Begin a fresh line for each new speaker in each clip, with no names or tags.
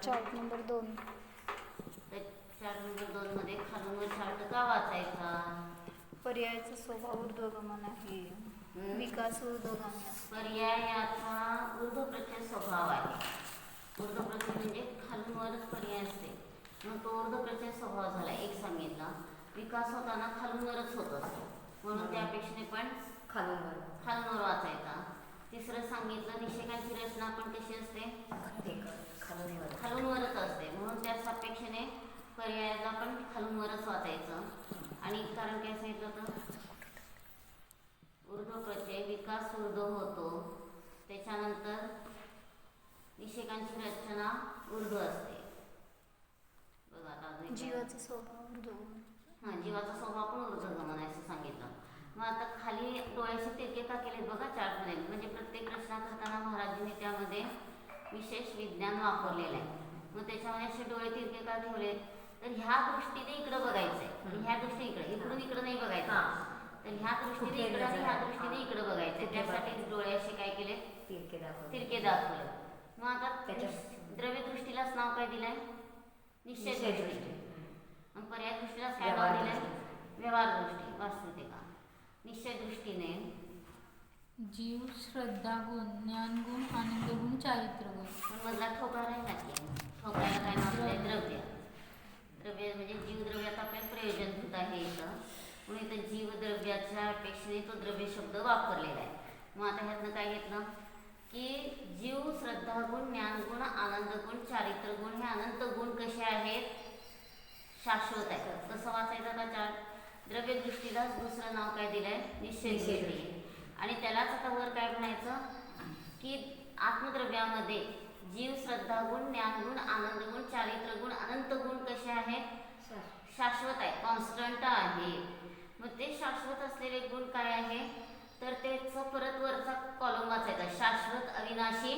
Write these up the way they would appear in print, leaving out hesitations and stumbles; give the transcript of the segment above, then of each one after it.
Chart number 2.
Chart number 2 मध्ये खालून वर चार्ट का वाचायचा?
पर्यायाचा स्वभाव ऊर्ध्वगमन आहे. विकास ऊर्ध्वगामी असतो.
पर्यायाचा ऊर्ध्वप्रत्य स्वभाव आहे. ऊर्ध्वप्रत्य म्हणजे खालून वरच पर्याय असते, मग तो ऊर्ध्वप्रत्य स्वभाव झाला. एक सांगितला विकास होताना खालून वरच होत असतो, म्हणून त्या अपेक्षेने पण खालून वर वाचायचा. तिसरं सांगितलं निषेकांची रचना पण कशी असते? खालून वरच असते, म्हणून त्याच अपेक्षेने पर्यायाला पण खालून वरच वाचायचं. आणि कारण काय सांगितलं होतं? ऊर्ध्व प्रत्यय विकास ऊर्ध्व होतो, त्याच्यानंतर निषेकांची रचना ऊर्ध्व असते. बघा आता
जीवाचा स्वभाव ऊर्ध्वगमन.
हां, जीवाचा स्वभाव पण ऊर्ध्वगमन आहे असं सांगितलं. मग आता खाली डोळ्याचे तिरके का केलेत बघा चार्टमध्ये, म्हणजे प्रत्येक रचना करताना महाराजांनी त्यामध्ये विशेष विज्ञान वापरलेलं आहे. मग त्याच्यामध्ये असे डोळे तिरके का ठेवलेत? तर ह्या दृष्टीने इकडं बघायचं आहे, ह्या दृष्टीने इकडे, इकडून इकडं नाही बघायचं. तर ह्या दृष्टीने इकडं आणि ह्या दृष्टीने इकडं बघायचं. त्यासाठी डोळे असे काय केले? तिरके दाखवले. मग आता द्रव्य दृष्टीलाच नाव काय दिलंय? निश्चय दृष्टी. मग पर्याय दृष्टीलाच काय नाव दिलंय? व्यवहार दृष्टी, वास्तविकता. निश्चय दृष्टीने
जीव, श्रद्धा गुण, ज्ञान गुण, आनंद गुण, चारित्र गुण.
पण मधला ठोकळा राहिला की, ठोकळ्याला काय नाव दिलंय? द्रव्य. द्रव्य म्हणजे जीवद्रव्यात आपल्याला प्रयोजनभूत आहे इथं, म्हणून इथं जीवद्रव्याच्या अपेक्षेने तो द्रव्य शब्द वापरलेला आहे. मग आता ह्यातनं काय घेतलं की जीव, श्रद्धा गुण, ज्ञान गुण, आनंद गुण, चारित्र गुण हे अनंत गुण कसे आहेत? शाश्वत आहेत. कसं वाचायचं आता चार्ट? द्रव्य दृष्टीलाच दुसरं नाव काय दिलंय? निश्चय दृष्टी. आणि त्यालाच आता वर काय म्हणायचं की आत्मद्रव्यामध्ये जीव, श्रद्धा गुण, ज्ञान गुण, आनंद गुण, चारित्र गुण, अनंत गुण कसे आहेत? शाश्वत आहे, कॉन्स्टंट आहे. मग ते शाश्वत असलेले गुण काय आहे? तर त्याचं परत वरचा कॉलम वाचायचा, शाश्वत अविनाशी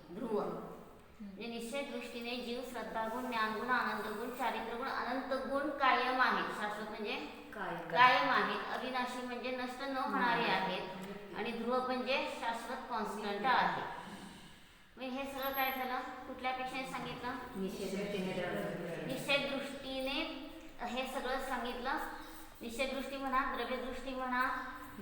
ध्रुव. म्हणजे निश्चय दृष्टीने जीव, श्रद्धा गुण, ज्ञान गुण, आनंद गुण, चारित्र गुण, अनंत गुण कायम आहेत. शाश्वत म्हणजे कायम आहेत, अविनाशी म्हणजे नष्ट न होणारे आहेत, आणि ध्रुव म्हणजे शाश्वत कॉन्स्टंट आहे. मग हे सगळं काय झालं? कुठल्या अपेक्षेने सांगितलं? निश्चय दृष्टीने हे सगळं सांगितलं. निश्चय दृष्टी म्हणा, द्रव्यदृष्टी म्हणा,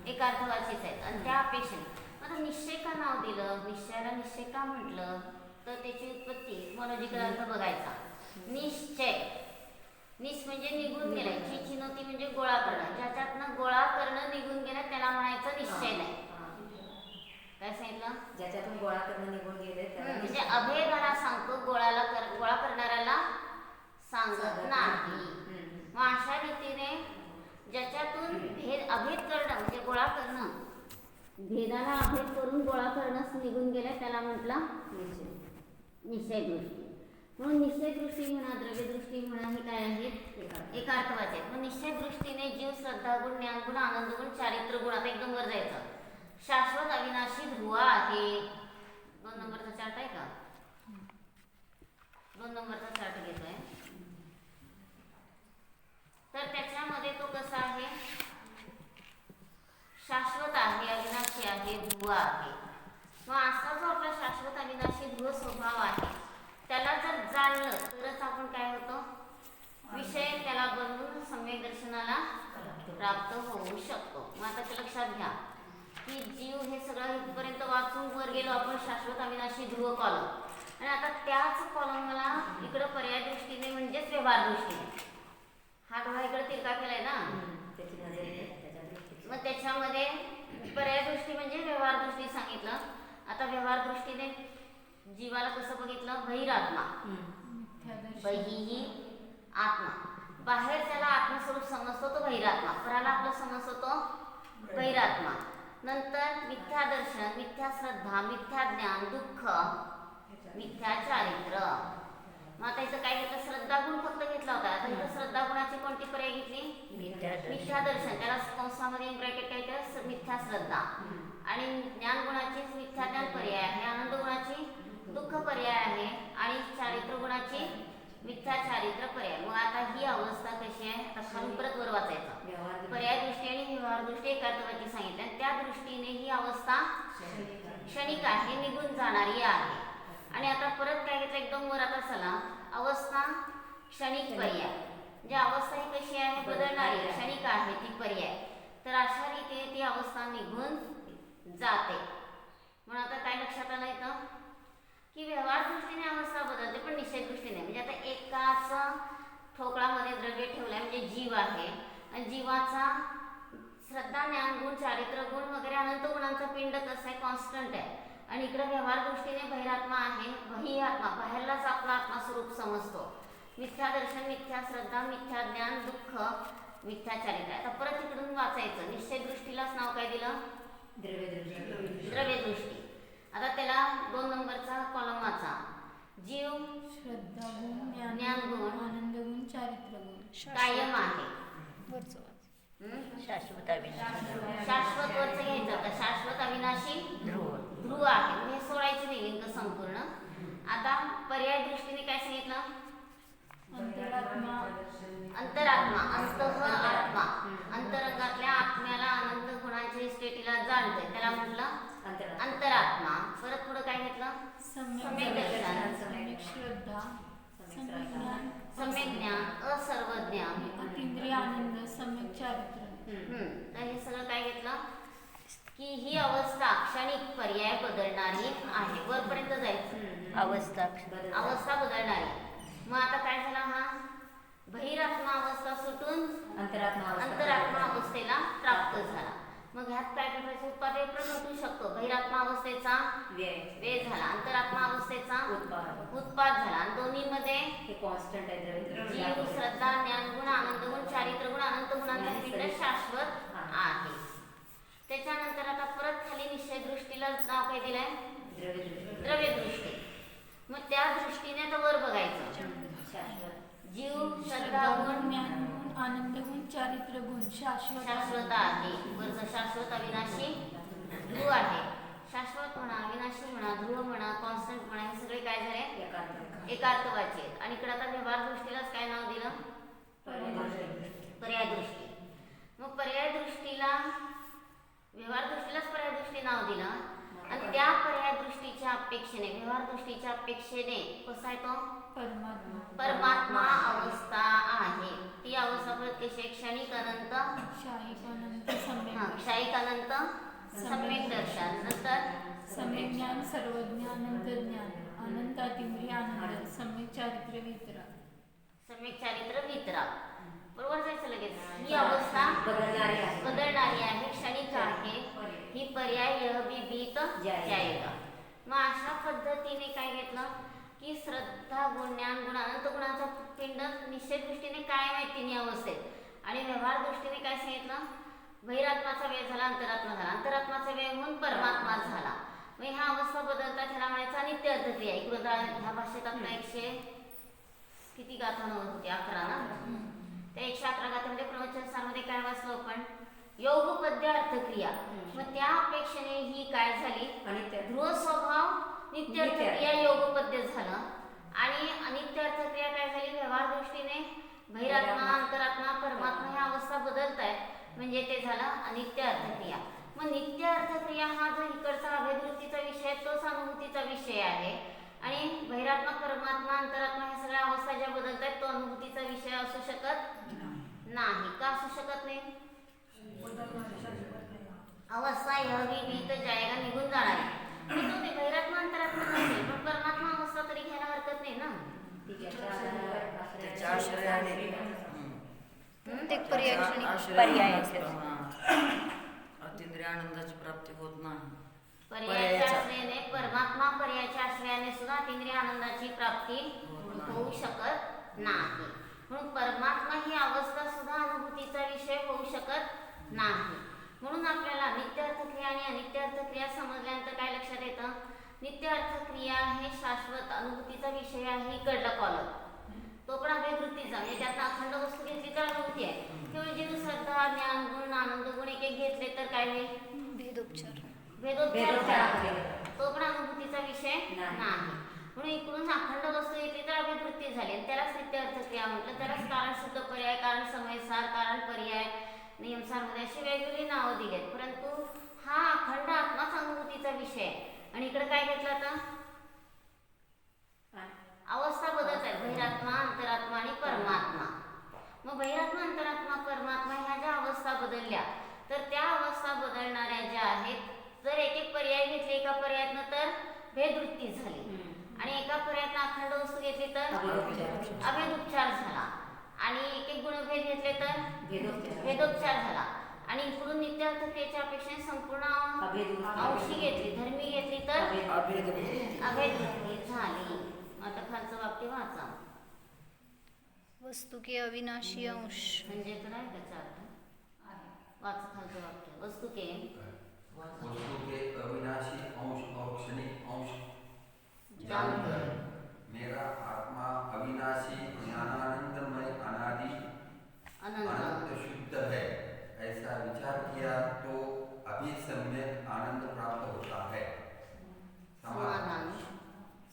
एक अर्थवाचीच आहेत. आणि त्या अपेक्षेने आता निश्चय का नाव दिलं? निश्चयाला निश्चय का म्हटलं? तर त्याची उत्पत्ती मोनॉजिकल अर्थ बघायचा. निश्चय, निश म्हणजे निघून गेलाय, चिचिनोती म्हणजे गोळा करणं, ज्याच्यातनं गोळा करणं निघून गेलं त्याला म्हणायचं निश्चय नाही. काय सांगितलं?
ज्याच्यातून गोळा करणं निघून गेले
म्हणजे अभेदाला सांगतो, गोळा करणाऱ्याला सांगत नाही. मग अशा रीतीने ज्याच्यातून अभेद करणं म्हणजे गोळा करणं, भेदाला अभेद करून गोळा करणं निघून गेलं त्याला म्हटलं निश्चय दृष्टी. म्हणून निश्चय दृष्टी म्हणा, द्रव्यदृष्टी म्हणा, हे काय आहेत? एकार्थवाचे आहेत. मग निश्चय दृष्टीने जीव, श्रद्धा गुण, ज्ञान गुण, आनंद गुण, चारित्र गुण, आता एकदम वर जायचं, शाश्वत अविनाशी ध्रुव आहे. 2 नंबरचा चार्ट आहे का? 2 नंबरचा चार्ट घेतोय. तर त्याच्यामध्ये तो कसा आहे? शाश्वत आहे, अविनाशी आहे, ध्रुव आहे. मग असा जो आपला शाश्वत अविनाशी ध्रुव स्वभाव आहे त्याला जर जाणलं तरच आपण काय होतो? विषय त्याला बनवून सम्यक दर्शनाला प्राप्त होऊ शकतो. मग आता ते लक्षात घ्या की जीव हे सगळं इथपर्यंत वाचून वर गेलो आपण, शाश्वत अविनाशी ध्रुव कॉलम, आणि आता त्याच कॉलमला इकडं पर्याय दृष्टीने म्हणजेच व्यवहार दृष्टीने हा डोळा इकडे तिरका केलाय ना, मग त्याच्यामध्ये पर्याय दृष्टी म्हणजे व्यवहार दृष्टी सांगितलं. आता व्यवहार दृष्टीने जीवाला कसं बघितलं? बहिरात्मा, बहिही आत्मा. बाहेर त्याला आत्मस्वरूप समजतो तो बहिरात्मा, पराला आपलं समजतो तो बहिरात्मा. नंतर मिथ्या दर्शन, मिथ्या श्रद्धा, मिथ्या ज्ञान, दुःख, मिथ्या चारित्र. मग आता इथं काय घेतलं? श्रद्धा गुण फक्त घेतला होता. आता इथं श्रद्धा गुणाची कोणती पर्याय घेतली? मिथ्या दर्शन, त्याला कंसामध्ये ब्रॅकेट काय केलं? मिथ्या श्रद्धा. आणि ज्ञान गुणाची मिथ्या ज्ञान पर्याय आहे, आनंद गुणाची दुःख पर्याय आहे, आणि चारित्र गुणाची मिथ्या चारित्र पर्याय. मग आता ही अवस्था कशी आहे? आता खालून परत वर वाचायचं. पर्याय दृष्टी आणि व्यवहार दृष्टी एकार्थवाची सांगितली, आणि त्या दृष्टीने ही अवस्था क्षणिक आहे, निघून जाणारी आहे. आणि आता परत काय घेतलं? एकदम वर आता चला, आहे, क्षणिक आहे, ती पर्याय. तर अशा रीतीने ती अवस्था निघून जाते. म्हणून आता काय लक्षात आलं इथं की व्यवहार दृष्टीने अवस्था बदलते पण निश्चित दृष्टीने. म्हणजे आता एकाच ठोकळामध्ये द्रव्य ठेवलंय म्हणजे जीव आहे आणि जीवाचा श्रद्धा, ज्ञान गुण, चारित्र्य गुण वगैरे अनंत गुणांचा पिंड कसं आहे, कॉन्स्टंट आहे. आणि इकडे व्यवहार दृष्टीने बहिरात्मा आहे. बही आत्मा, बाहेरलाच आपला आत्मा स्वरूप समजतो. मिथ्या दर्शन, मिथ्या श्रद्धा, मिथ्या ज्ञान, दुःख, मिथ्या चारित्र्य. आता परत इकडून वाचायचं. निश्चय दृष्टीलाच नाव काय दिलं, द्रव्यदृष्टी. आता त्याला 2 नंबरचा कॉलम वाचा. जीव,
श्रद्धा गुण,
ज्ञान गुण,
आनंद गुण, चारित्र्य गुण
कायम आहे.
शाश्वत अविनाशी
शाश्वत वरचं घ्यायचं. आता शाश्वत अविनाशी ध्रुव आहे. म्हणजे हे सोडायचं नाही लिंक संपूर्ण. आता पर्याय दृष्टीने काय सांगितलं,
अंतरात्मा,
अंतरात्मा, अस्तह आत्मा. अंतरंगातल्या आत्म्याला अनंत गुणांच्या स्टेटीला जाणतंय त्याला म्हटलं अंतरात्मा. परत पुढे काय घेतलं, सम्यक दर्शन,
सम्यक श्रद्धा, सम्यक ज्ञान,
सम्यक ज्ञान, असर्वज्ञ,
अतींद्रिय आनंद, सम्यक चारित्र्य.
तर हे सगळं काय घेतलं की ही अवस्था क्षणिक पर्याय बदलणारी आहे. वरपर्यंत जायचं, अवस्था बदलणारी. मग आता काय झाला, हा बहिरात्मा अवस्था सुटून अंतरात्मा अवस्थेला प्राप्त झाला. मग ह्यात काय करायचं, उत्पादन पण घटू शकतो. बहिरात्मा अवस्थेचा व्यय झाला, अंतरात्मा अवस्थेचा उत्पाद झाला. आणि दोन्हीमध्ये
कॉन्स्टंट आहे.
जीव, श्रद्धा, ज्ञान गुण, आनंद गुण, चारित्र्य गुण, अनंत गुणांचा पिंड शाश्वत आहे. त्याच्यानंतर आता परत खाली निश्चय दृष्टीला नाव काय दिलंय, द्रव्यदृष्टी. मग त्या दृष्टीने आता वर बघायचं. जीव, श्रद्धा गुण,
ज्ञान गुण, आनंद गुण, चारित्र्य गुण
शाश्वत आहे. वरचं शाश्वत अविनाशी ध्रुव आहे. शाश्वत म्हणा, अविनाशी म्हणा, ध्रुव म्हणा, कॉन्स्टंट म्हणा, हे सगळे काय झाले, एकार्थवाची आहेत. आणि इकडे आता व्यवहार दृष्टीलाच काय नाव दिलं, पर्याय दृष्टी. मग पर्याय दृष्टीला, व्यवहार दृष्टीलाच पर्याय दृष्टी नाव दिलं. आणि त्या पर्याय दृष्टीच्या अपेक्षेने, व्यवहार दृष्टीच्या अपेक्षेने कसा आहे तो, परमात्मा अवस्था आहे. ती अवस्था प्रत्यक्ष क्षणिक अनंत,
क्षायिक अनंत,
क्षायिक अनंत, सम्यक दर्शन, नंतर
सम्यक ज्ञान, सर्वज्ञ, अनंत ज्ञान, अनंत अतींद्रिय आनंद, सम्यक चारित्र्य वितरा,
सम्यक चारित्र्य वितरा. बरोबर जायचं लगेच. ही अवस्था बदलणारी आहे, क्षणिक आहे. ही पर्याय यह भी बीत जाएगा. मग अशा पद्धतीने काय घेतलं की श्रद्धा गुण, ज्ञान गुण, अनंत गुणाचा पिंड निश्चित दृष्टीने काय आहे तिन्ही अवस्थेत. आणि व्यवहार दृष्टीने काय सांगितलं, बहिरात्माचा वेळ झाला, अंतरात्मा झाला, अंतरात्माचा वेळ होऊन परमात्मा झाला. मग ह्या अवस्था बदलतात ह्याला म्हणायचं अनित्य अर्थक्रिया. इकडं ह्या भाषेत आपल्या 100 किती गाथा नव्हत होती, 11 ना. त्या 111 गाथामध्ये प्रवचन सारमध्ये काय वाचलो आपण, योगपद्य अर्थक्रिया. मग त्या अपेक्षेने ही काय झाली, ध्रुव स्वभाव नित्य अर्थक्रिया योगपद्य झालं. आणि अनित्य अर्थक्रिया काय झाली, व्यवहार दृष्टीने बहिरात्मा, अंतरात्मा, परमात्मा ह्या अवस्था बदलत आहेत म्हणजे ते झालं अनित्य अर्थक्रिया. मग नित्य अर्थक्रिया हा जो इकडचा अभेदवृत्तीचा विषय आहे तोच अनुभूतीचा विषय आहे. आणि बहिरात्मा, परमात्मा, अंतरात्मा ह्या सगळ्या अवस्था ज्या बदलत आहेत तो अनुभूतीचा विषय असू शकत नाही. का असू शकत नाही, अवस्था यह भी बीत जाएगा, निघून जाणार आहे. बहिरात्मा, अंतरात्मा नसेल पण परमात्मा अवस्था तरी घ्यायला हरकत नाही ना.
प्रत्येक पर्याय अतिंद्रिय आनंदाची प्राप्ती होत नाही.
पर्यायाच्या आश्रयाने, परमात्मा पर्यायाच्या आश्रयाने सुद्धा अतिंद्रिय आनंदाची प्राप्ती होऊ शकत नाही. म्हणून परमात्मा ही अवस्था सुद्धा अनुभूतीचा विषय होऊ शकत नाही. म्हणून आपल्याला नित्य अर्थक्रिया आणि अनित्य अर्थक्रिया समजल्यानंतर काय लक्षात येतं, नित्य अर्थक्रिया हे शाश्वत अनुभूतीचा विषय आहे. इकडला कॉलम तो पण अभिवृत्तीचा, म्हणजे त्यात अखंड वस्तू घेतली तर अनुभूती आहे. केवळ जीव, श्रद्धा, ज्ञान गुण, आनंद गुण एक एक घेतले तर काय होईल, भेदोपचार, तो पण अनुभूतीचा विषय नाही. म्हणून इकडून अखंड वस्तू घेतली तर अभिवृत्ती झाली आणि त्यालाच नित्य अर्थक्रिया म्हटलं. त्यालाच कारण शुद्ध पर्याय, कारण समयसार, कारण पर्याय, नियमसारमध्ये अशी वेगवेगळी नावं दिली आहेत. परंतु हा अखंड आत्माच अनुभूतीचा विषय आहे. आणि इकडे काय घेतलं आता, अवस्था बदलत आहे, बहिरात्मा, अंतरात्मा आणि परमात्मा. मग बहिरात्मा, अंतरात्मा, परमात्मा बदलल्या तर त्या अवस्था बदलणाऱ्या ज्या आहेत, जर एक एक पर्याय घेतले एका पर्यायातनं तर भेदवृत्ती झाली, आणि एका पर्यायातनं अखंड वस्तू घेतली तर अभेदोपचार झाला, आणि एक एक गुणभेद घेतले तर भेदोपचार झाला, आणि इकडून नित्यार्थतेच्या अपेक्षेने संपूर्ण अंशी घेतली, धर्मी घेतली तर अभेदवृत्ती झाली. आता खालचं वाक्य वाचा.
वस्तु के अविनाशी अंश
म्हणजे काय त्याचा अर्थ? वाचा खालचं वाक्य. वस्तू के
अविनाशी अंश और क्षणिक अंश
जानकर
मेरा आत्मा अविनाशी ज्ञानानंदमय अनादि
अनंत
अनंत शुद्ध है, ऐसा विचार किया तो अभी सम्यक आनंद प्राप्त होता है.
समाधान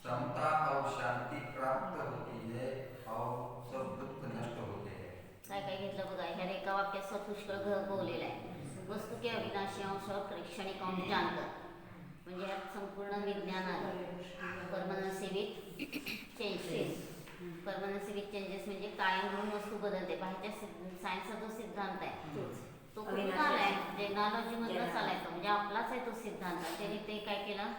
समता और शांति प्राप्त होती है और सब दुख नष्ट होते हैं.
काय काय घेतलं बघा. ह्या एका वाक्यात सपुष्कळ बोललेलं आहे. वस्तू के अविनाशी अंश और क्षणिक अंश जानकर, म्हणजे ह्यात संपूर्ण विज्ञान आहे. परमनन्सी विथ चेंजेस. परमनन्सी विथ चेंजेस म्हणजे कायम म्हणून वस्तू बदलते. बाहेरच्या सायन्सचा जो सिद्धांत आहे तो कुठून आलाय? टेक्नॉलॉजी मधूनच आलाय तो, म्हणजे आपलाच आहे तो सिद्धांत. त्यांनी ते काय केलं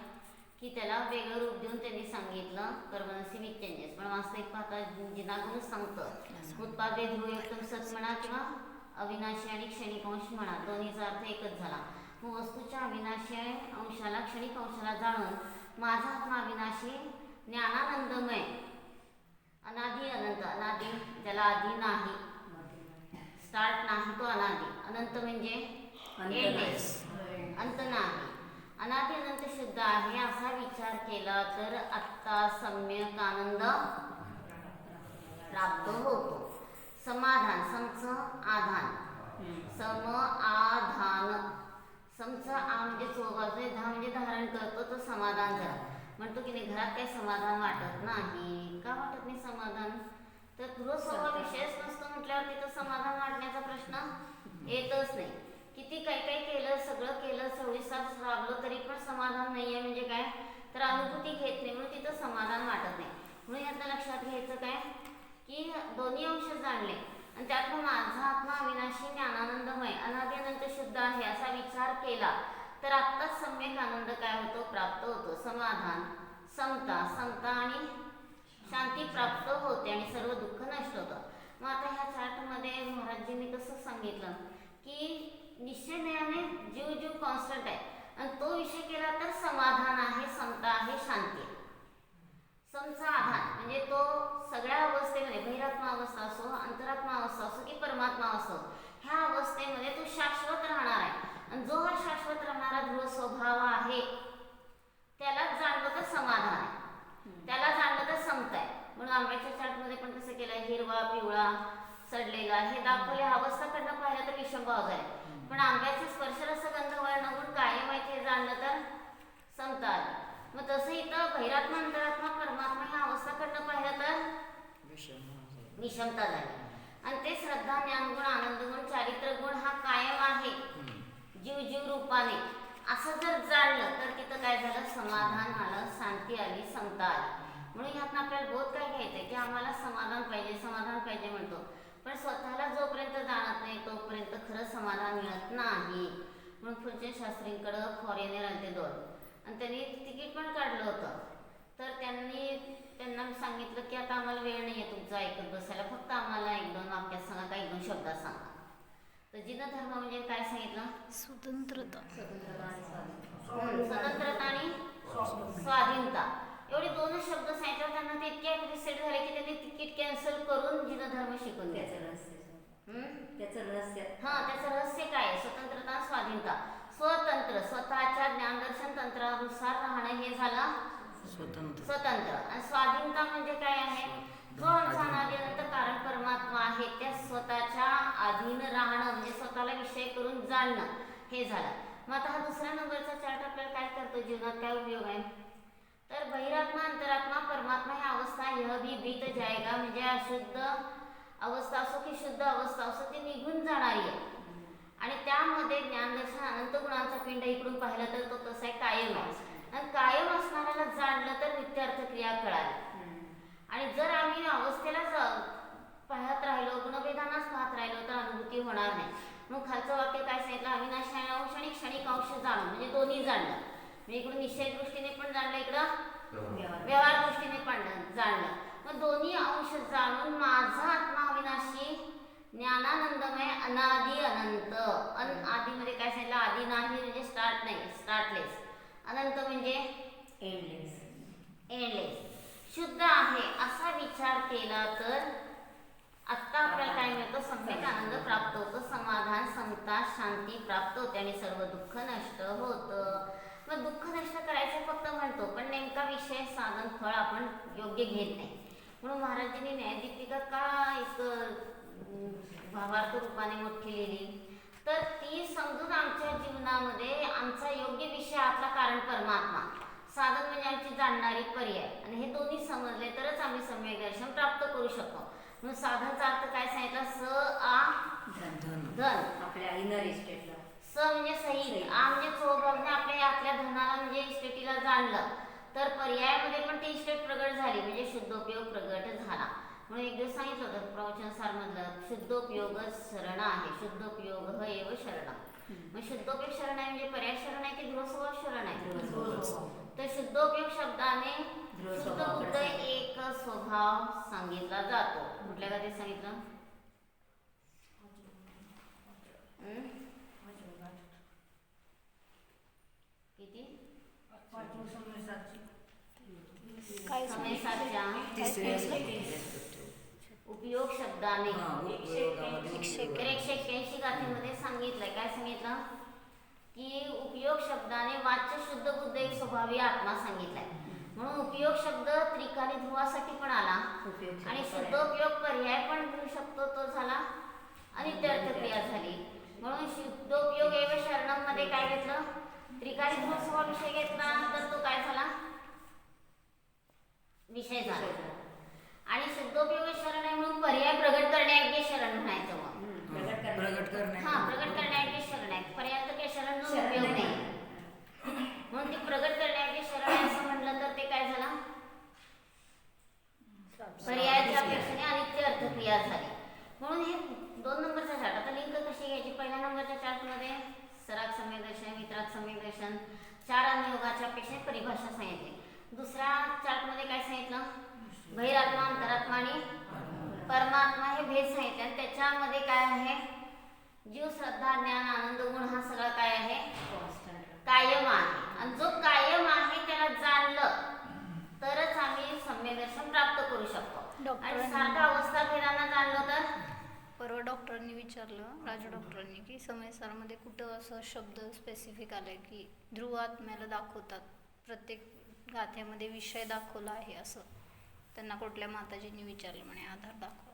की त्याला वेगळं रूप देऊन त्यांनी सांगितलं परमनन्सी विथ चेंजेस. पण वास्तविक पाहता जिनागुणच सांगतं उत्पाद ध्रुवयुक्तम सत म्हणा किंवा अविनाशी आणि क्षणिक अंश म्हणा, दोन्हीचा अर्थ एकच झाला. मग वस्तूच्या अविनाशी अंशाला क्षणिक अंशाला जाणून माझा आत्मा अविनाशी ज्ञानानंदमय अनादि अनंत. अनादि ज्याला आधी नाही, स्टार्ट नाही, तो अनादि. अनंत म्हणजे एंडलेस, अंत नाही. अनादि अनंत शुद्ध आहे असा विचार केला तर आत्ता सम्यक आनंद प्राप्त होतो. समाधान, समचं आधान, सम आधान. समचं आ म्हणजे चोबाजू, धा म्हणजे धारण करतो, तो समाधान झाला. म्हणतो की नाही घरात काही समाधान वाटत नाही. का वाटत नाही समाधान? तर गृहस्वभाव विषयच नसतो म्हटल्यावर तिथं समाधान वाटण्याचा प्रश्न येतच नाही. किती काही काही केलं, सगळं केलं, 24 तास राबलो तरी पण समाधान नाही आहे. म्हणजे काय तर अनुभूती घेत नाही, म्हणून तिथं समाधान वाटत नाही. म्हणून यातनं लक्षात घ्यायचं काय की दोन्ही अंश जाणले आणि त्यातून माझा आत्मा अविनाशी ज्ञानानंदमय अनादि अनंत शुद्ध आहे असा विचार केला तर आत्ताच सम्यक आनंद काय होतो? प्राप्त होतो. समाधान, समता, समता आणि शांती प्राप्त होते आणि सर्व दुःख नष्ट होतं. मग आता ह्या चार्टमध्ये महाराजजींनी कसं सांगितलं की निश्चयाने जीव जीव कॉन्स्टंट आहे आणि तो विषय केला तर समाधान आहे, समता आहे, शांती आहे. समचा आधान म्हणजे तो सगळ्या अवस्थेमध्ये बहिरात्मा अवस्था असो, अंतरात्मा अवस्था असो की परमात्मा असो, ह्या अवस्थेमध्ये तो शाश्वत राहणार आहे. आणि जो हा शाश्वत राहणारा ध्रुव स्वभाव आहे त्यालाच जाणलं तर समाधान आहे, त्याला जाणलं तर समता आहे. म्हणून आंब्याच्या चार्टमध्ये पण कसं केलं, हिरवा, पिवळा, सडलेला हे दाखवले. अवस्थाकडनं पाहिलं तर विषमभाव झाले, पण आंब्याचे स्पर्शरस गंध वर्णगुण कायम आहे हे जाणलं तर समता आली. मग तसं इथं बहिरात्मा, अंतरात्मा, परमात्मा ह्या अवस्थाकडनं पाहिलं तर विषमता झाली. आणि ते श्रद्धा, ज्ञानगुण, आनंदगुण, चारित्र गुण हा कायम आहे जीव जीव रूपाने असं जर जाणलं तर तिथं काय झालं? समाधान आलं, शांती आली, समता आली. म्हणून ह्यातनं आपल्याला बोध काय घ्यायचं की आम्हाला समाधान पाहिजे, समाधान पाहिजे म्हणतो, पण स्वतःला जोपर्यंत जाणत नाही तोपर्यंत खरं समाधान मिळत नाही. म्हणून फुलचंद शास्त्रींकडं फॉरेनर आले ते 2 आणि त्यांनी तिकीट पण काढलं होतं. तर त्यांना सांगितलं की आता आम्हाला वेळ नाही आहे तुमचं ऐकत बसायला, फक्त आम्हाला 1-2 वाक्यात सांगा, काही 1-2 शब्दात सांगा. तर जिन धर्म म्हणजे काय सांगितलं?
स्वतंत्रता,
स्वतंत्रता आणि स्वाधीनता. एवढे 2 शब्द सांगितल्यावर त्यांना ते इतके ॲप्रिशिएट झाले की त्यांनी तिकीट कॅन्सल करून जिन धर्म शिकून
त्याचं रहस्य
त्याचं रहस्य काय आहे? स्वतंत्रता, स्वाधीनता. स्वतंत्र, स्वतःच्या ज्ञानदर्शन तंत्रानुसार राहणं हे झालं स्वतंत्र. आणि स्वाधीनता म्हणजे काय आहे? जो आमचा अनादि अनंत कारण परमात्मा आहे त्या स्वतःच्या अधीन राहणं म्हणजे स्वतःला विषय करून जाणणं हे झालं. मग आता हा दुसऱ्या नंबरचा चार्ट आपल्याला काय करतो? जीवनात काय उपयोग आहे? तर बहिरात्मा, अंतरात्मा, परमात्मा ह्या अवस्था यह भी बीत जाएगा म्हणजे अशुद्ध अवस्था असो की शुद्ध अवस्था असो ती निघून जाणारी आहे. आणि त्यामध्ये ज्ञानदर्शन अनंत गुणांचा पिंड इकडून पाहिलं तर तो तसा आहे, कायम आहे. आणि कायम असणाऱ्याला जाणलं तर नित्यार्थ क्रिया कळाली. आणि जर आम्ही अवस्थेलाच पाहत राहिलो, गुणभेदांनाच पाहत राहिलो तर अनुभूती होणार नाही. मग खालचं वाक्य काय मी इकडून निश्चय दृष्टीने पण जाणलं, इकडं
व्यवहार.
व्यवहार दृष्टीने पण जाणलं. मग दोन्ही अंश जाणून माझा आत्मा अविनाशी ज्ञानानंदमय अनादि अनंत. आदीमध्ये काय सांगितलं? आदी नाही म्हणजे स्टार्ट नाही, स्टार्टलेस. अनंत म्हणजे
एंडलेस.
एंडलेस, शुद्ध आहे असा विचार केला तर आत्ता आपल्याला काय मिळतं? सम्यक आनंद प्राप्त होतो, समाधान, समता, शांती प्राप्त होते आणि सर्व दुःख नष्ट होतं. मग दुःख नष्ट करायचं फक्त म्हणतो, पण नेमका विषय साधन फळ आपण योग्य घेत नाही. म्हणून महाराजांनी न्यायदीपिका का एक भावार्थ रूपाने मोठी लिहिली, तर ती समजून आमच्या जीवनामध्ये आमचा योग्य विषय आपला कारण परमात्मा, साधन म्हणजे आमची जाणणारी पर्याय, आणि हे दोन्ही समजले तरच आम्ही सम्यक दर्शन प्राप्त करू शकतो. म्हणून साधनचा अर्थ काय सांगितला? स आ धन,
आपल्या इनर इस्टेटला.
स म्हणजे सहित, आ म्हणजे चोभावने आपल्या धनाला म्हणजे इस्टेटीला जाणलं, तर पर्यायामध्ये पण ती इस्टेट प्रगट झाली म्हणजे शुद्धोपयोग प्रगट झाला. म्हणून एक दिवस सांगितलं होतं प्रवचनसार मधलं, शुद्धोपयोग शरण आहे, शुद्धोपयोग एव शरण. मग शुद्धोपयोग शरण आहे म्हणजे पर्याय शरण आहे की ध्रुवस्वभाव शरण आहे? तर शुद्धोपयोग शब्दाने शुद्ध बुद्ध एक स्वभाव सांगितला जातो. कुठल्या गाठी सांगितलं? किती?
काय
समय सातच्या उपयोग शब्दाने 181 गाथेमध्ये सांगितलंय. काय सांगितलं? की उपयोग शब्दाने वाच्य शुद्ध बुद्ध एक स्वभावी आत्मा सांगितलाय. म्हणून उपयोग शब्द त्रिकाली ध्रुवासाठी पण आला आणि शुद्धोपयोग पर्याय पण घेऊ शकतो, तो झाला अनित्यार्थ क्रिया झाली. म्हणून शुद्धोपयोग एव शरणम मध्ये काय घेतलं? त्रिकाली ध्रुव स्वभाव विषय घेतला, तर तो काय झाला? विषय झाला. आणि शुद्धोपयोग शरण आहे म्हणून पर्याय प्रगट करण्यायोग्य शरण म्हणायचं. मग
प्रगट करणे.
प्रगट करण्यायोग्य शरण आहे, पर्याय तर काही शरण उपयोग नाही. म्हणून ती प्रगट करण्यायोग्य शरण आहे असं म्हटलं तर ते काय झालं? पर्यायाच्या अपेक्षेने अनित्य अर्थक्रिया झाली. म्हणून हे 2 नंबरचा चार्ट. आता लिंक कशी घ्यायची? पहिल्या नंबरच्या चार्टमध्ये सराग सम्यक दर्शन, वितराग सम्यक दर्शन, 4 अनुयोगाच्या अपेक्षेने परिभाषा सांगितली. दुसऱ्या चार्टमध्ये काय सांगितलं? बहिरात्मा, अंतरात्मा आणि परमात्मा हे भेद सांगितले. आणि त्याच्यामध्ये काय आहे? जीव, श्रद्धा, ज्ञान, आनंद, गुण हा सगळा काय आहे? कायम आहे. आणि जो कायम आहे त्याला जाणलं तरच आम्ही सम्यक दर्शन प्राप्त करू शकतो. आणि सारखं अवस्था भेदांना जाणलं तर?
परवा डॉक्टरांनी विचारलं, राजू डॉक्टरांनी, की समयसारमध्ये कुठं असं शब्द स्पेसिफिक आलाय की ध्रुव आत्म्याला दाखवतात, प्रत्येक गाथेमध्ये विषय दाखवला आहे असं. त्यांना कुठल्या माताजींनी विचारलं, म्हणे आधार दाखवा.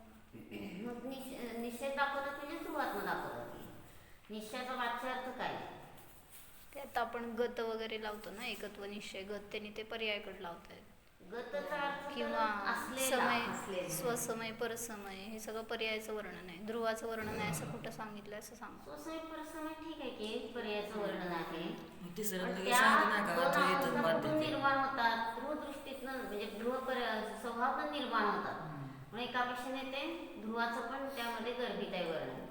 मग निश्चय दाखवतात म्हणजे ध्रुवात्मा दाखवतात. निश्चयाचा वाच्य अर्थ काय?
ते आता आपण गत वगैरे लावतो ना, एकत्व निश्चय गत, त्यांनी ते पर्यायकडे लावतायत.
गतचा अर्थ
किंवा
असलेला,
समय, स्वसमय, परसमय हे सगळं पर्यायाचं वर्णन आहे. ध्रुवाचं वर्णन आहे असं कुठं सांगितलं असं सांगतो.
स्वसमय परसमय ठीक आहे की पर्यायाचं वर्णन आहे.
तिसरं
पण
लगेच
त्या
सांगितलं नाही का?
दोन
जो येतं
अवस्था
बाध्य
कुठून
ते.
निर्माण होतात? ध्रुवदृष्टीतनं म्हणजे स्वभावातून निर्माण होतात. म्हणून एका पेक्षाने ते ध्रुवाचं पण त्यामध्ये गर्भित आहे वर्णन.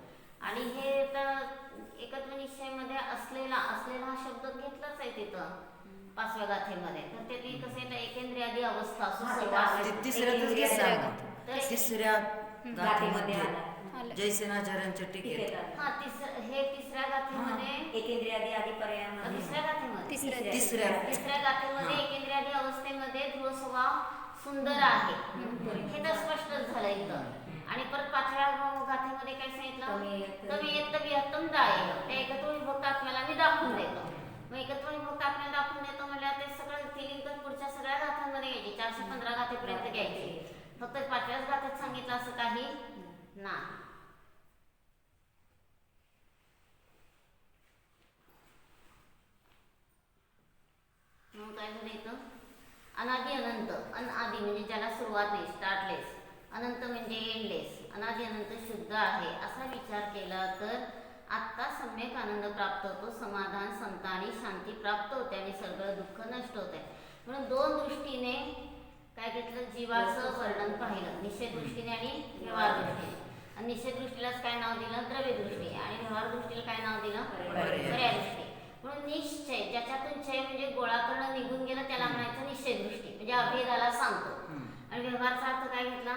आणि हे आता एकत्व निश्चयमध्ये असलेला हा शब्द घेतलाच आहे तिथं 5व्या गाथेमध्ये. तर ते कसं येतं? एकेंद्रियादी अवस्था सुसंवाद.
ते तिसऱ्यातच घेत सांगा.
तर
तिसऱ्या गाथेमध्ये
आलं.
जयसेनाचार्यांच्या टीकेत
हे तिसऱ्या गाथेमध्ये,
एकेंद्रियादी आदी पर्यायामध्ये,
दुसऱ्या गाथेमध्ये,
तिसऱ्या
गाथेमध्ये एकेंद्रियादी अवस्थेमध्ये ध्रुव स्वभाव सुंदर आहे हे तर स्पष्टच झालं इथं. आणि परत 5व्या गाथेमध्ये काय सांगितलं? तमी येत विहत्तम दाय, त्या एकत्व विभक्त आत्म्याला मी दाखवून देतो. मग एकत्व विभक्त आत्म्याला दाखवून देतो म्हणजे ते सगळं फिलिंग तर पुढच्या सगळ्या गाथांमध्ये घ्यायची, 415 गाथेपर्यंत घ्यायची. फक्त 5व्याच गाथेत सांगितलं असं काही नाही. मग काय झालं इथं? अनादि अनंत. अनादि म्हणजे ज्याला सुरुवात नाही, स्टार्टलेस. अनंत म्हणजे एंडलेस. अनादि अनंत शुद्ध आहे असा विचार केला तर आत्ता सम्यक आनंद प्राप्त होतो, समाधान, समता आणि शांती प्राप्त होते आणि सगळं दुःख नष्ट होते. म्हणून 2 दृष्टीने काय घेतलं? जीवाचं वर्णन पाहिलं, निश्चय दृष्टीने आणि व्यवहार दृष्टीने. आणि निश्चय दृष्टीलाच काय नाव दिलं? द्रव्य दृष्टी. आणि व्यवहार दृष्टीला काय नाव दिलं? पर्याय दृष्टी. म्हणून निश्चय, ज्याच्यातून चय म्हणजे गोळा करणं निघून गेलं त्याला म्हणायचं निश्चय दृष्टी, म्हणजे अभेदाला सांगतो. आणि व्यवहारचा अर्थ काय घेतला?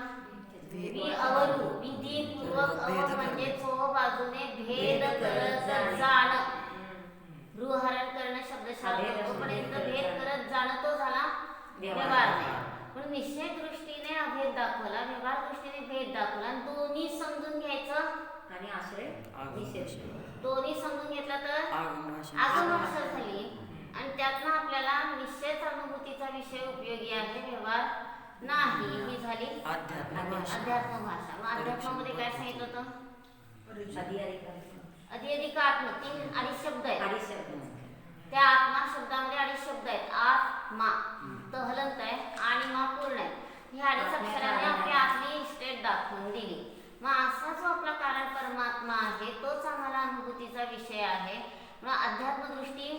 मी अवरू, विधीपूर्वक अव म्हणजे चोह बाजूने भेद करत जाणं. गृहहरण करणं शब्दशास्त्रोपर्यंत भेद करत जाणं तो झाला व्यवहार नाही. म्हणून निश्चय दृष्टीने अभेद दाखवला, व्यवहार दृष्टीने भेद दाखवला. आणि दोन्ही समजून घ्यायचं
आणि आश्रय निषेध.
दोन्ही समजून घेतलं तर आगम भाषा झाली. आणि त्यातनं आपल्याला निश्चयच अनुभूतीचा विषय उपयोगी आहे, व्यवहार नाही, ही झाली
अध्यात्म भाषा.
अध्यात्म भाषा. मग अध्यात्मामध्ये काय सांगितलं होतं? अधिक आत्म, 3 अडीच शब्द आहेत. त्या आत्मा शब्दामध्ये 2 शब्द आहेत. आत्मा तहलंत आहे आणि मा पूर्ण आहे. ह्या 2 अक्षराने आपली आतली स्टेट दाखवून दिली. मग असा जो आपला कारण परमात्मा आहे तोच आम्हाला अनुभूतीचा विषय आहे. मग अध्यात्म दृष्टी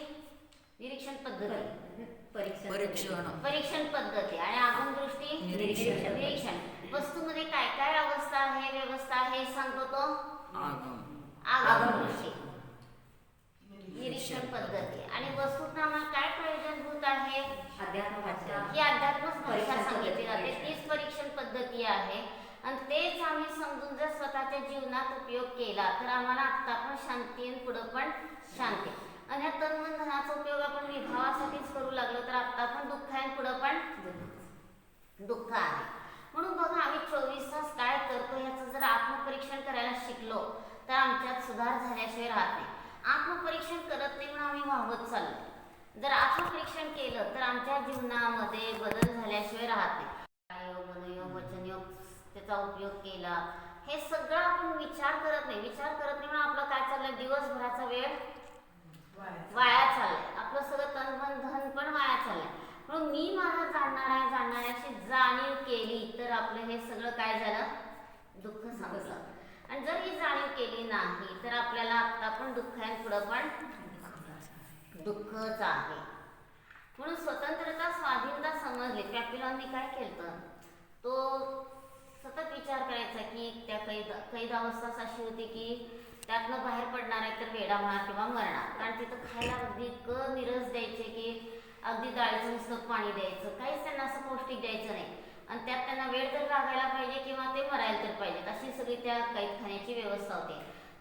निरीक्षण पद्धती, परीक्षण पद्धती, आणि आगम दृष्टी निरीक्षण. वस्तूमध्ये काय काय अवस्था आहे, व्यवस्था आहे सांगतो तो आगम दृष्टी निरीक्षण पद्धती. आणि वस्तूत आम्हाला काय प्रयोजनभूत आहे,
अध्यात्म भाषा
ही अध्यात्मच भाषा सांगितली जाते, तीच परीक्षण पद्धती आहे. आणि तेच आम्ही समजून जर स्वतःच्या जीवनात उपयोग केला तर आम्हाला आत्ता पण शांती आणि पुढं पण शांती. आणि ह्या तन मन धनाचा उपयोग आपण विभावासाठीच करू लागलो तर आत्ता पण दुःख आहे आणि पुढं पण दुःख आहे. म्हणून बघा, आम्ही 24 तास काय करतो ह्याचं जर आत्मपरीक्षण करायला शिकलो तर आमच्यात सुधार झाल्याशिवाय राहत नाही. आत्मपरीक्षण करत नाही म्हणून आम्ही वाहवत चाललो. जर आत्मपरीक्षण केलं तर आमच्या जीवनामध्ये बदल झाल्याशिवाय राहत नाही. योग, मनोयोग, वचनयोग त्याचा उपयोग केला, हे सगळं आपण विचार करत नाही. विचार करत नाही म्हणून आपलं काय चाललंय, दिवसभराचा वेळ वाया चाललाय, आपलं सगळं तन मन धन पण वाया चाललंय. म्हणून मी माझा जाणणाऱ्याची जाणीव केली तर आपलं हे सगळं काय झालं, दुःख संपलं. आणि जर ही जाणीव केली नाही तर आपल्याला आता पण दुःख आहे, पुढं पण दुःखच आहे. म्हणून स्वतंत्रता स्वाधीनता समजली. पॅपिलॉनने काय केलं, तो सतत विचार करायचा की त्या कैद अवस्थाच अशी होती की त्यातनं बाहेर पडणार आहे तर वेडा होणार किंवा मरणार. कारण तिथं खायला अगदी निरस द्यायचे की अगदी डाळीचं नुसतं पाणी द्यायचं, काहीच त्यांना असं पौष्टिक द्यायचं नाही. आणि त्यात त्यांना वेळ तर लागायला पाहिजे किंवा ते मरायला तर पाहिजेत, अशी सगळी त्या कैदखान्याची व्यवस्था होती.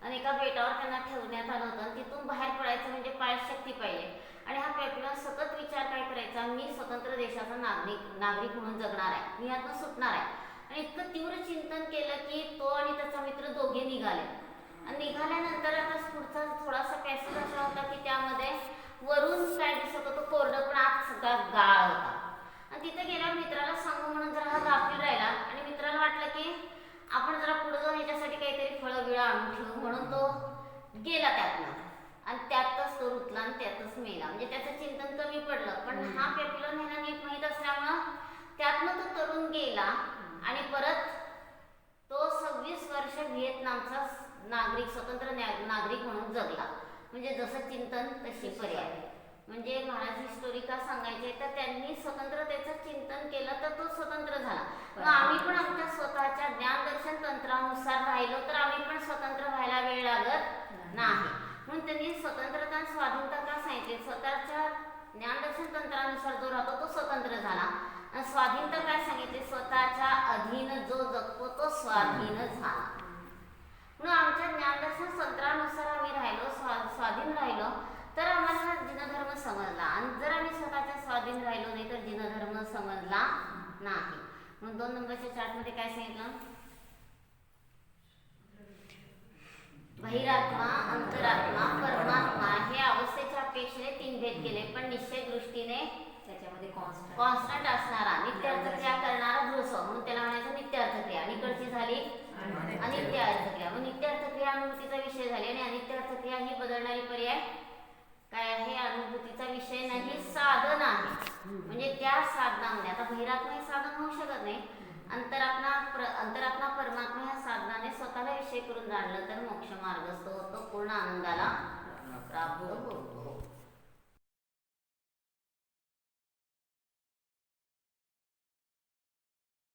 आणि एका बेटावर त्यांना ठेवण्यात आलं होतं आणि तिथून बाहेर पडायचं म्हणजे पायात शक्ती पाहिजे. आणि हा पॅपिलॉन सतत विचार काय करायचा, मी स्वतंत्र देशाचा नागरिक म्हणून जगणार आहे, मी यातनं सुटणार आहे. आणि इतकं तीव्र चिंतन केलं की तो आणि त्याचा मित्र दोघे निघाले. आणि निघाल्यानंतर आता पुढचा थोडासा पॅसेज असा होता की त्यामध्ये वरून काय दिसत होतं, कोरडं पण आत सगळा गाळ होता. आणि तिथे गेल्यावर मित्राला सांगू म्हणून जरा हा गाफील राहिला. आणि मित्राला वाटलं की आपण जरा पुढे जाऊन ह्याच्यासाठी काहीतरी फळं बिळं आणून ठेवू, म्हणून तो गेला त्यातनं. आणि त्यातच तो रुतला आणि त्यातच मेला. म्हणजे त्याचं चिंतन कमी पडलं. पण हा पॅपिलॉन ह्याला नीट माहीत असल्यामुळं त्यातनं तो तरुण गेला आणि परत तो 26 वर्ष व्हिएतनामचा नागरिक, स्वतंत्र नागरिक म्हणून जगला. म्हणजे जसं चिंतन तशी पर्याय. म्हणजे महाराज ही स्टोरी का सांगायची तर त्यांनी स्वतंत्रतेचं चिंतन केलं तर तो स्वतंत्र झाला. मग आम्ही पण आमच्या स्वतःच्या ज्ञानदर्शन तंत्रानुसार राहिलो तर आम्ही पण स्वतंत्र व्हायला वेळ लागत नाही. म्हणून त्यांनी स्वतंत्रता आणि स्वाधीनता का सांगितली, स्वतःच्या ज्ञानदर्शन तंत्रानुसार जो राहतो तो स्वतंत्र झाला. आणि स्वाधीनता काय सांगितली, स्वतःच्या अधीन जो जगतो तो स्वाधीन झाला. म्हणून आमच्या ज्ञानदर्शन तंत्रानुसार आम्ही राहिलो, स्वाधीन राहिलो तर आम्हाला जिनधर्म समजला. आणि जर आम्ही स्वतःच्या स्वाधीन राहिलो नाही तर जिनधर्म समजला नाही. म्हणून 2 नंबरच्या चार्टमध्ये काय सांगितलं, बहिरात्मा, अंतरात्मा, परमात्मा हे अवस्थेच्या अपेक्षेने 3 भेद केले. पण निश्चय दृष्टीने
त्याच्यामध्ये
कॉन्स्टंट असणारा, नित्यार्थक्रिया करणारा दृश्य म्हणून त्याला म्हणायचं नित्यार्थक्रिया. आणि इकडची झाली अनित्य अर्थक्रिया. मग नित्य अर्थक्रिया अनुभूतीचा विषय झाली. आणि अनित्य अर्थक्रिया ही बदलणारी पर्याय काय आहे, अनुभूतीचा विषय नाही, साधन आहे. म्हणजे त्या साधनामध्ये आता बहिरात्मा हे साधन होऊ शकत नाही. अंतरात्मा परमात्मा ह्या साधनाने स्वतःला विषय करून जाणलं तर मोक्ष मार्गस्थ होतो, पूर्ण आनंदाला प्राप्त होतो.